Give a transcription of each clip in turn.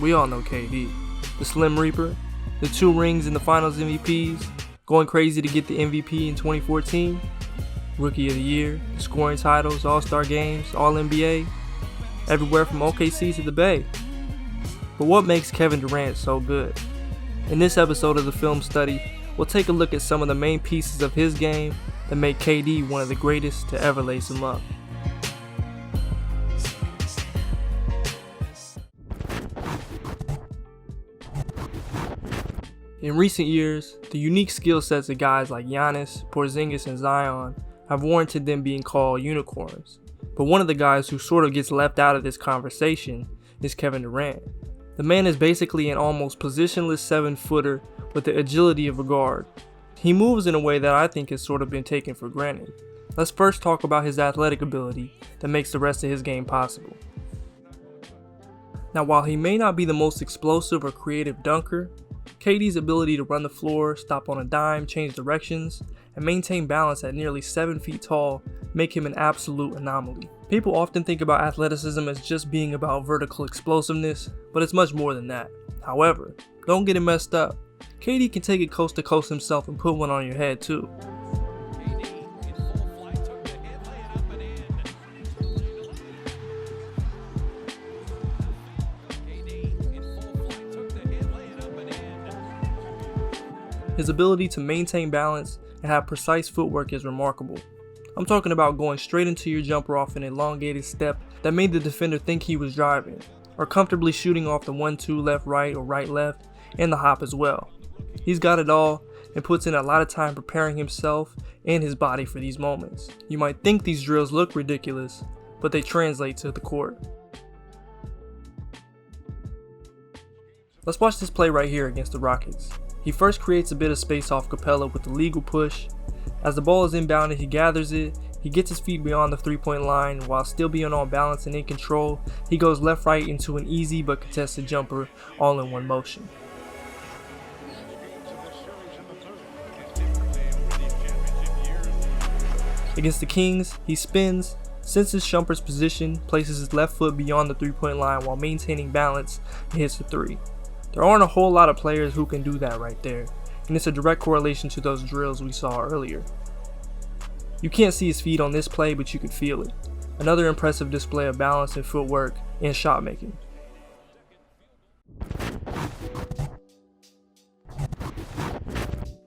We all know KD. The Slim Reaper, the 2 rings in the Finals MVPs, going crazy to get the MVP in 2014, Rookie of the Year, scoring titles, All-Star games, All-NBA, everywhere from OKC to the Bay. But what makes Kevin Durant so good? In this episode of the Film Study, we'll take a look at some of the main pieces of his game that make KD one of the greatest to ever lace him up. In recent years, the unique skill sets of guys like Giannis, Porzingis, and Zion have warranted them being called unicorns. But one of the guys who sort of gets left out of this conversation is Kevin Durant. The man is basically an almost positionless 7-footer with the agility of a guard. He moves in a way that I think has sort of been taken for granted. Let's first talk about his athletic ability that makes the rest of his game possible. Now, while he may not be the most explosive or creative dunker, KD's ability to run the floor, stop on a dime, change directions, and maintain balance at nearly 7 feet tall make him an absolute anomaly. People often think about athleticism as just being about vertical explosiveness, but it's much more than that. However, don't get it messed up. KD can take it coast to coast himself and put one on your head too. His ability to maintain balance and have precise footwork is remarkable. I'm talking about going straight into your jumper off an elongated step that made the defender think he was driving, or comfortably shooting off the 1-2 left-right or right-left, and the hop as well. He's got it all and puts in a lot of time preparing himself and his body for these moments. You might think these drills look ridiculous, but they translate to the court. Let's watch this play right here against the Rockets. He first creates a bit of space off Capella with the legal push. As the ball is inbounded, he gathers it. He gets his feet beyond the 3-point line while still being on balance and in control. He goes left-right into an easy but contested jumper all in one motion. Against the Kings, he spins, senses Shumpert's position, places his left foot beyond the 3-point line while maintaining balance, and hits the 3. There aren't a whole lot of players who can do that right there, and it's a direct correlation to those drills we saw earlier. You can't see his feet on this play, but you could feel it. Another impressive display of balance and footwork and shot making.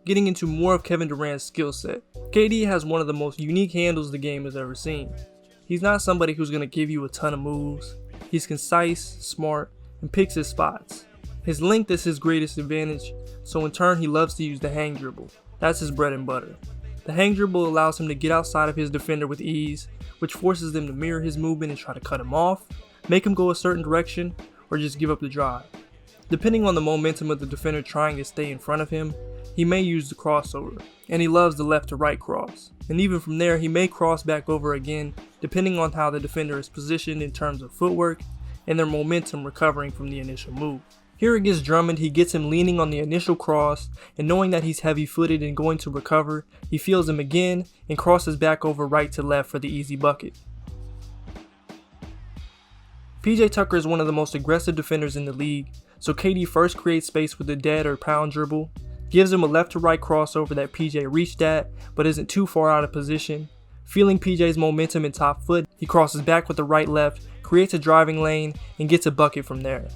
Getting into more of Kevin Durant's skill set, KD has one of the most unique handles the game has ever seen. He's not somebody who's going to give you a ton of moves. He's concise, smart, and picks his spots. His length is his greatest advantage, so in turn he loves to use the hang dribble. That's his bread and butter. The hang dribble allows him to get outside of his defender with ease, which forces them to mirror his movement and try to cut him off, make him go a certain direction, or just give up the drive. Depending on the momentum of the defender trying to stay in front of him, he may use the crossover, and he loves the left to right cross. And even from there, he may cross back over again, depending on how the defender is positioned in terms of footwork and their momentum recovering from the initial move. Here against Drummond, he gets him leaning on the initial cross, and knowing that he's heavy-footed and going to recover, he feels him again and crosses back over right to left for the easy bucket. PJ Tucker is one of the most aggressive defenders in the league, so KD first creates space with a dead or pound dribble, gives him a left to right crossover that PJ reached at but isn't too far out of position. Feeling PJ's momentum and top foot, he crosses back with the right left, creates a driving lane, and gets a bucket from there.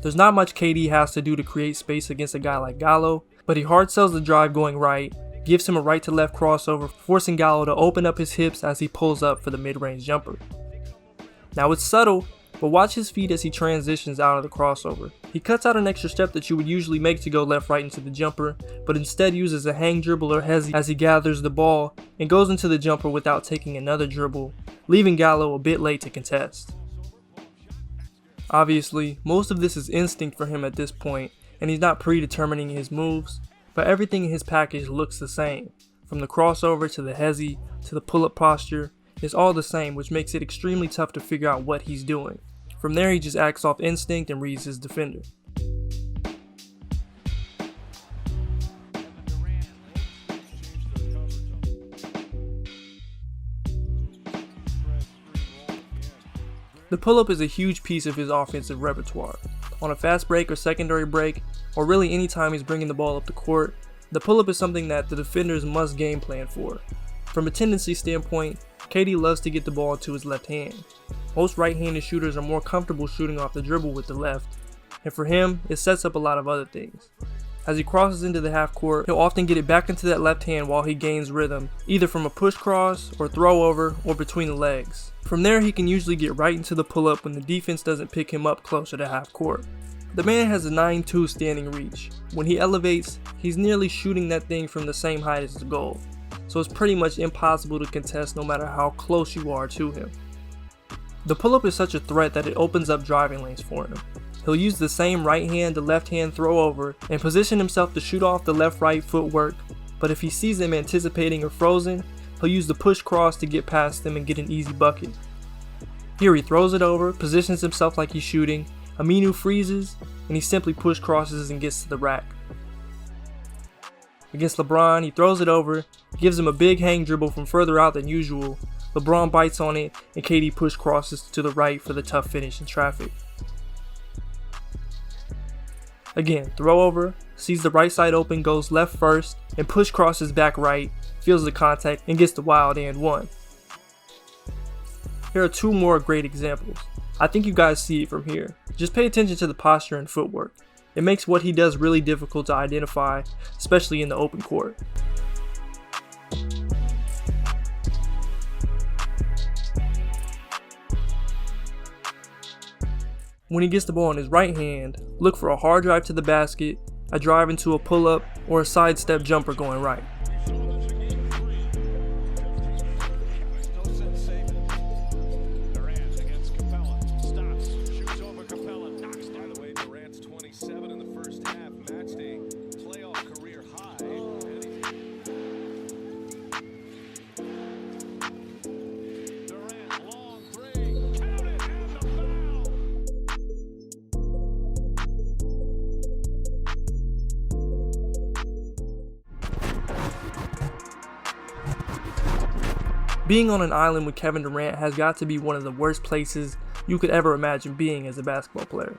There's not much KD has to do to create space against a guy like Gallo, but he hard sells the drive going right, gives him a right to left crossover, forcing Gallo to open up his hips as he pulls up for the mid-range jumper. Now it's subtle, but watch his feet as he transitions out of the crossover. He cuts out an extra step that you would usually make to go left-right into the jumper, but instead uses a hang dribble or hezzy as he gathers the ball and goes into the jumper without taking another dribble, leaving Gallo a bit late to contest. Obviously, most of this is instinct for him at this point, and he's not predetermining his moves, but everything in his package looks the same. From the crossover to the hezzy to the pull-up posture, it's all the same, which makes it extremely tough to figure out what he's doing. From there, he just acts off instinct and reads his defender. The pull-up is a huge piece of his offensive repertoire. On a fast break or secondary break, or really anytime he's bringing the ball up the court, the pull-up is something that the defenders must game plan for. From a tendency standpoint, KD loves to get the ball into his left hand. Most right-handed shooters are more comfortable shooting off the dribble with the left, and for him, it sets up a lot of other things. As he crosses into the half court, he'll often get it back into that left hand while he gains rhythm, either from a push cross or throw over or between the legs. From there, he can usually get right into the pull-up when the defense doesn't pick him up closer to half court. The man has a 9'2" standing reach. When he elevates, he's nearly shooting that thing from the same height as the goal, so it's pretty much impossible to contest no matter how close you are to him. The pull-up is such a threat that it opens up driving lanes for him. He'll use the same right hand to left hand throw over and position himself to shoot off the left-right footwork, but if he sees them anticipating or frozen, he'll use the push cross to get past them and get an easy bucket. Here he throws it over, positions himself like he's shooting, Aminu freezes, and he simply push crosses and gets to the rack. Against LeBron, he throws it over, gives him a big hang dribble from further out than usual. LeBron bites on it, and KD push crosses to the right for the tough finish in traffic. Again, throw over, sees the right side open, goes left first, and push crosses back right, feels the contact, and gets the wild and one. Here are two more great examples. I think you guys see it from here. Just pay attention to the posture and footwork. It makes what he does really difficult to identify, especially in the open court. When he gets the ball in his right hand, look for a hard drive to the basket, a drive into a pull-up, or a sidestep jumper going right. Durant against Capella, stops, shoots over Capella, knocks down. By the way, Durant's 27 in the first half, matched a playoff career high. Durant, long three, count it, and the foul. Being on an island with Kevin Durant has got to be one of the worst places you could ever imagine being as a basketball player.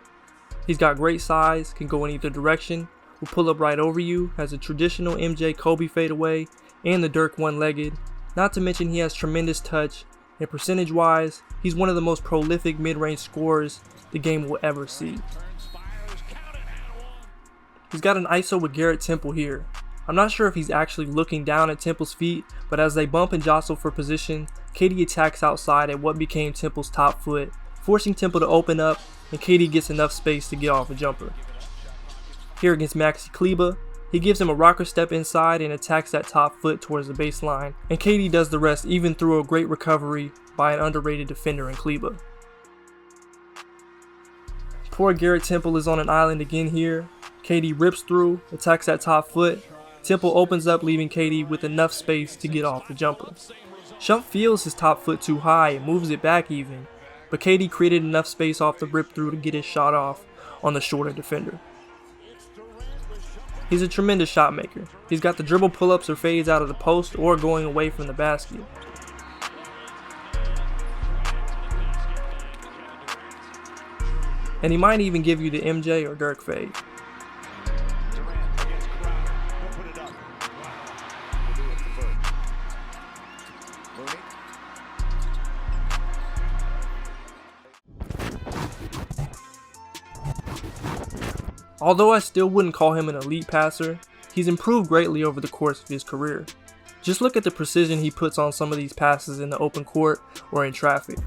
He's got great size, can go in either direction, will pull up right over you, has a traditional MJ Kobe fadeaway, and the Dirk one-legged. Not to mention he has tremendous touch, and percentage-wise, he's one of the most prolific mid-range scorers the game will ever see. He's got an ISO with Garrett Temple here. I'm not sure if he's actually looking down at Temple's feet, but as they bump and jostle for position, KD attacks outside at what became Temple's top foot, forcing Temple to open up, and KD gets enough space to get off a jumper. Here against Maxi Kleber, he gives him a rocker step inside and attacks that top foot towards the baseline, and KD does the rest even through a great recovery by an underrated defender in Kleber. Poor Garrett Temple is on an island again here. KD rips through, attacks that top foot. Temple opens up, leaving KD with enough space to get off the jumper. Shump feels his top foot too high and moves it back even, but KD created enough space off the rip through to get his shot off on the shorter defender. He's a tremendous shot maker. He's got the dribble pull-ups or fades out of the post or going away from the basket. And he might even give you the MJ or Dirk fade. Although I still wouldn't call him an elite passer, he's improved greatly over the course of his career. Just look at the precision he puts on some of these passes in the open court or in traffic.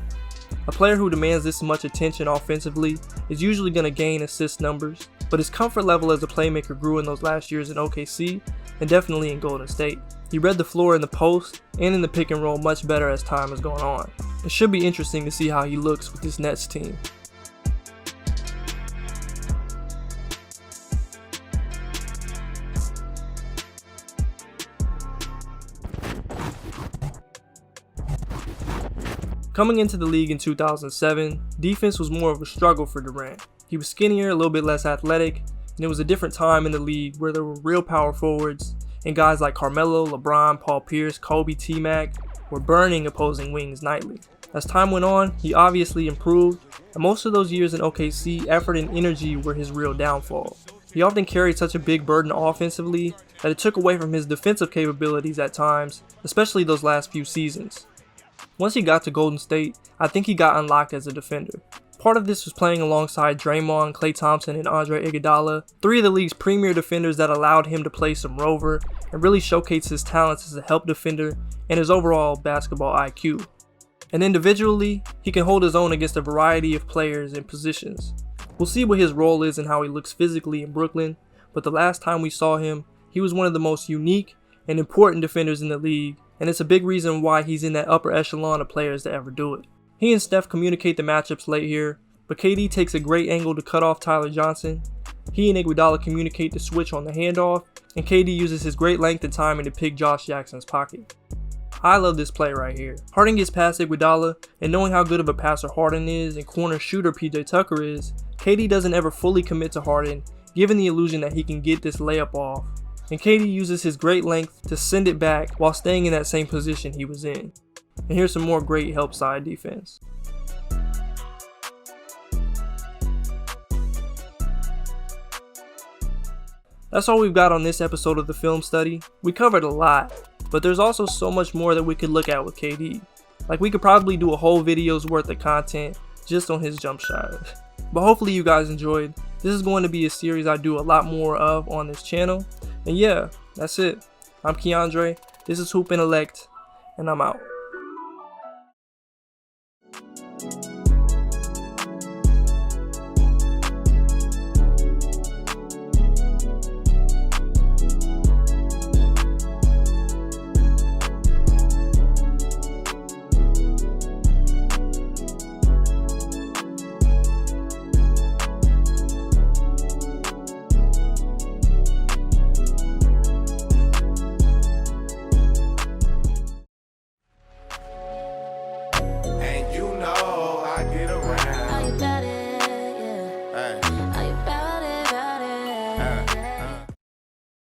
A player who demands this much attention offensively is usually going to gain assist numbers, but his comfort level as a playmaker grew in those last years in OKC and definitely in Golden State. He read the floor in the post and in the pick and roll much better as time has gone on. It should be interesting to see how he looks with this Nets team. Coming into the league in 2007, defense was more of a struggle for Durant. He was skinnier, a little bit less athletic, and it was a different time in the league where there were real power forwards and guys like Carmelo, LeBron, Paul Pierce, Kobe, T-Mac, were burning opposing wings nightly. As time went on, he obviously improved, and most of those years in OKC, effort and energy were his real downfall. He often carried such a big burden offensively that it took away from his defensive capabilities at times, especially those last few seasons. Once he got to Golden State, I think he got unlocked as a defender. Part of this was playing alongside Draymond, Klay Thompson, and Andre Iguodala, three of the league's premier defenders that allowed him to play some rover and really showcase his talents as a help defender and his overall basketball IQ. And individually, he can hold his own against a variety of players and positions. We'll see what his role is and how he looks physically in Brooklyn, but the last time we saw him, he was one of the most unique and important defenders in the league, and it's a big reason why he's in that upper echelon of players to ever do it. He and Steph communicate the matchups late here, but KD takes a great angle to cut off Tyler Johnson. He and Iguodala communicate the switch on the handoff, and KD uses his great length and timing to pick Josh Jackson's pocket. I love this play right here. Harden gets past Iguodala, and knowing how good of a passer Harden is and corner shooter PJ Tucker is, KD doesn't ever fully commit to Harden, giving the illusion that he can get this layup off. And KD uses his great length to send it back while staying in that same position he was in. And here's some more great help side defense. That's all we've got on this episode of the film study. We covered a lot, but there's also so much more that we could look at with KD. Like, we could probably do a whole video's worth of content just on his jump shot. But hopefully you guys enjoyed. This is going to be a series I do a lot more of on this channel. And yeah, that's it. I'm Keandre, this is Hoop Intellect, and I'm out.